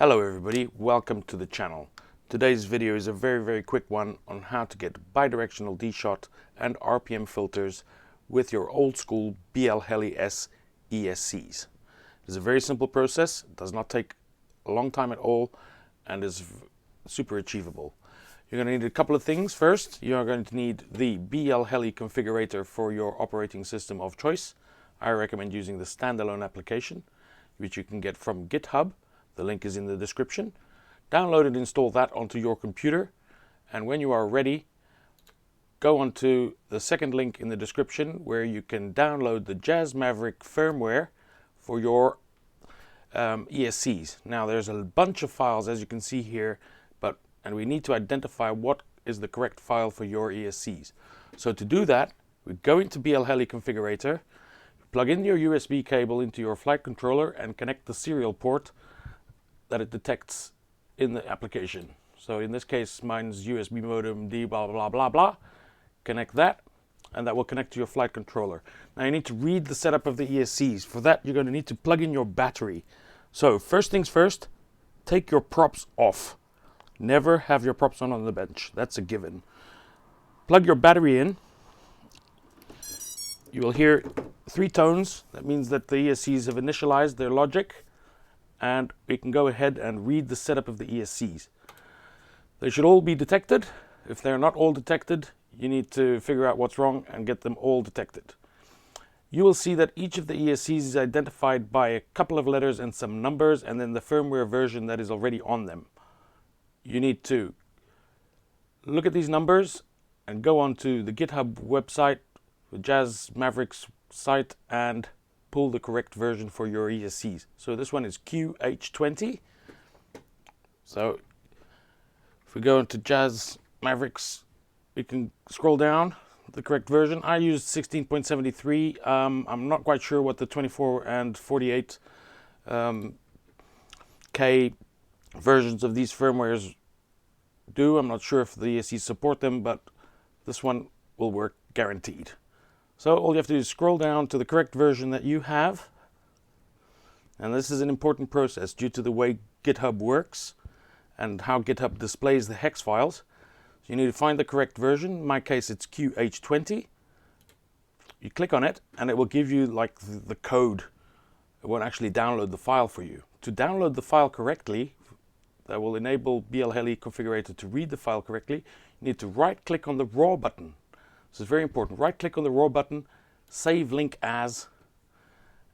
Hello everybody, welcome to the channel. Today's video is a very quick one on how to get bidirectional D-Shot and RPM filters with your old school BL Heli S ESCs. It's a very simple process, it does not take a long time at all and is super achievable. You're going to need a couple of things. First, you're going to need the BL Heli configurator for your operating system of choice. I recommend using the standalone application, which you can get from GitHub. The link is in the description. Download and install that onto your computer, and when you are ready, go onto the second link in the description where you can download the JAZZMAVERICK firmware for your ESCs. Now there's a bunch of files as you can see here, and we need to identify what is the correct file for your ESCs. So to do that, we go into BL Heli configurator, plug in your USB cable into your flight controller and connect the serial port that it detects in the application. So in this case, mine's USB modem D blah blah blah blah. Connect that, and that will connect to your flight controller. Now you need to read the setup of the ESCs. For that, you're going to need to plug in your battery. So first things first, take your props off. Never have your props on the bench. That's a given. Plug your battery in. You will hear 3 tones. That means that the ESCs have initialized their logic, and we can go ahead and read the setup of the ESCs. They should all be detected. If they're not all detected, you need to figure out what's wrong and get them all detected. You will see that each of the ESCs is identified by a couple of letters and some numbers, and then the firmware version that is already on them. You need to look at these numbers and go onto the GitHub website, the JAZZMAVERICK site, and pull the correct version for your ESCs. So this one is QH20. So if we go into JAZZMAVERICK, we can scroll down the correct version. I used 16.73. I'm not quite sure what the 24 and 48 K versions of these firmwares do. I'm not sure if the ESCs support them, but this one will work guaranteed. So all you have to do is scroll down to the correct version that you have. And this is an important process due to the way GitHub works and how GitHub displays the hex files. So you need to find the correct version. In my case, it's QH20. You click on it and it will give you like the code. It won't actually download the file for you. To download the file correctly, that will enable BL Heli configurator to read the file correctly, you need to right click on the raw button. This is very important. Right click on the raw button, save link as,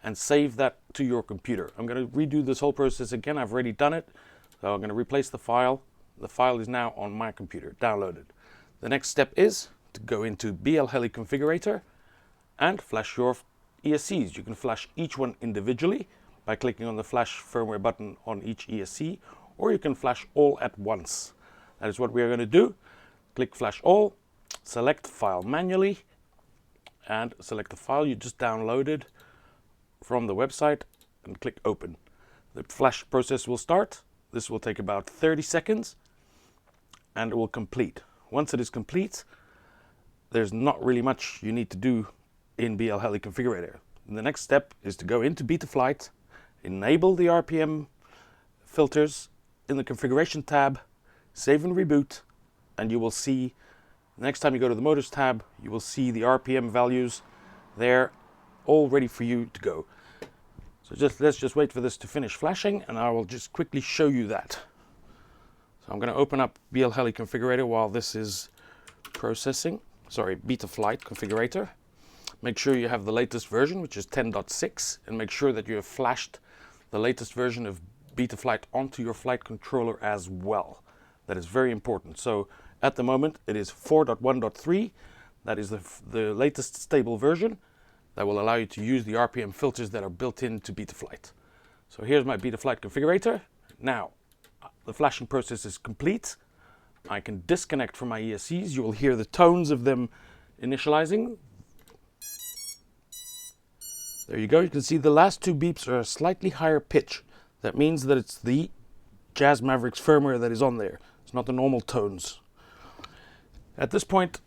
and save that to your computer. I'm going to redo this whole process again. I've already done it. So I'm going to replace the file. The file is now on my computer, downloaded. The next step is to go into BL Heli configurator and flash your ESCs. You can flash each one individually by clicking on the flash firmware button on each ESC, or you can flash all at once. That is what we are going to do. Click flash all. Select file manually and select the file you just downloaded from the website and click open. The flash process will start. This will take about 30 seconds and it will complete. Once it is complete, there's not really much you need to do in BL Heli configurator. The next step is to go into Betaflight, enable the RPM filters in the configuration tab, save and reboot, and you will see next time you go to the motors tab, you will see the RPM values there, all ready for you to go. So let's just wait for this to finish flashing, and I will just quickly show you that. So I'm going to open up BL Heli configurator while this is processing. Sorry, Betaflight configurator. Make sure you have the latest version, which is 10.6, and make sure that you have flashed the latest version of Betaflight onto your flight controller as well. That is very important. So at the moment, it is 4.1.3. That is the latest stable version that will allow you to use the RPM filters that are built into Betaflight. So here's my Betaflight configurator. Now, the flashing process is complete. I can disconnect from my ESCs. You will hear the tones of them initializing. There you go. You can see the last 2 beeps are a slightly higher pitch. That means that it's the JAZZMAVERICK firmware that is on there. It's not the normal tones. At this point,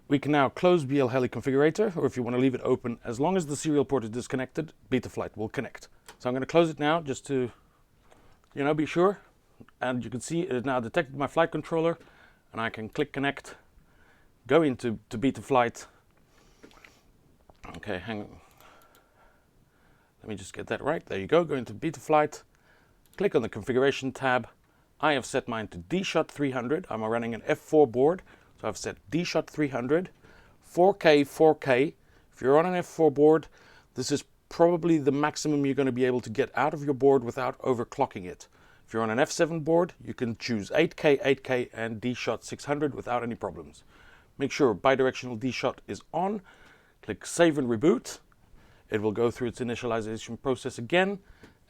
we can now close BL Heli configurator, or if you want to leave it open, as long as the serial port is disconnected, Betaflight will connect. So I'm going to close it now just to be sure. And you can see it now detected my flight controller, and I can click connect, go into Betaflight. Okay, hang on. Let me just get that right. There you go. Go into Betaflight, click on the configuration tab. I have set mine to DShot 300. I'm running an F4 board, so I've set DShot 300, 4K. If you're on an F4 board, this is probably the maximum you're going to be able to get out of your board without overclocking it. If you're on an F7 board, you can choose 8K, and DShot 600 without any problems. Make sure bidirectional DShot is on. Click Save and Reboot. It will go through its initialization process again,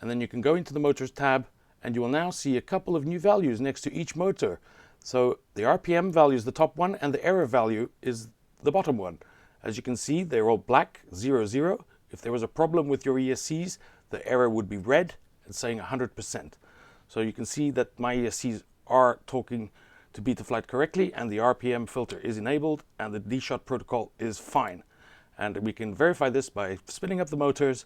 and then you can go into the Motors tab, and you will now see a couple of new values next to each motor. So the RPM value is the top one, and the error value is the bottom one. As you can see, they're all black, 00. If there was a problem with your ESCs, the error would be red and saying 100%. So you can see that my ESCs are talking to Betaflight correctly, and the RPM filter is enabled, and the DShot protocol is fine. And we can verify this by spinning up the motors,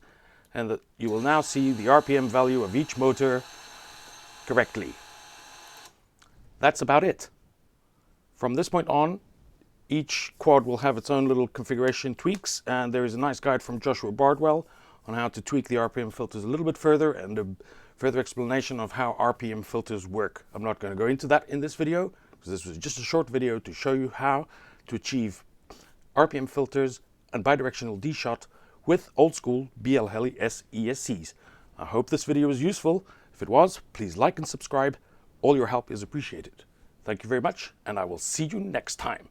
and you will now see the RPM value of each motor correctly. That's about it. From this point on, each quad will have its own little configuration tweaks, and there is a nice guide from Joshua Bardwell on how to tweak the RPM filters a little bit further, and a further explanation of how RPM filters work. I'm not going to go into that in this video, because this was just a short video to show you how to achieve RPM filters and bidirectional DShot with old school BL Heli S ESCs. I hope this video was useful. If it was, please like and subscribe. All your help is appreciated. Thank you very much, and I will see you next time.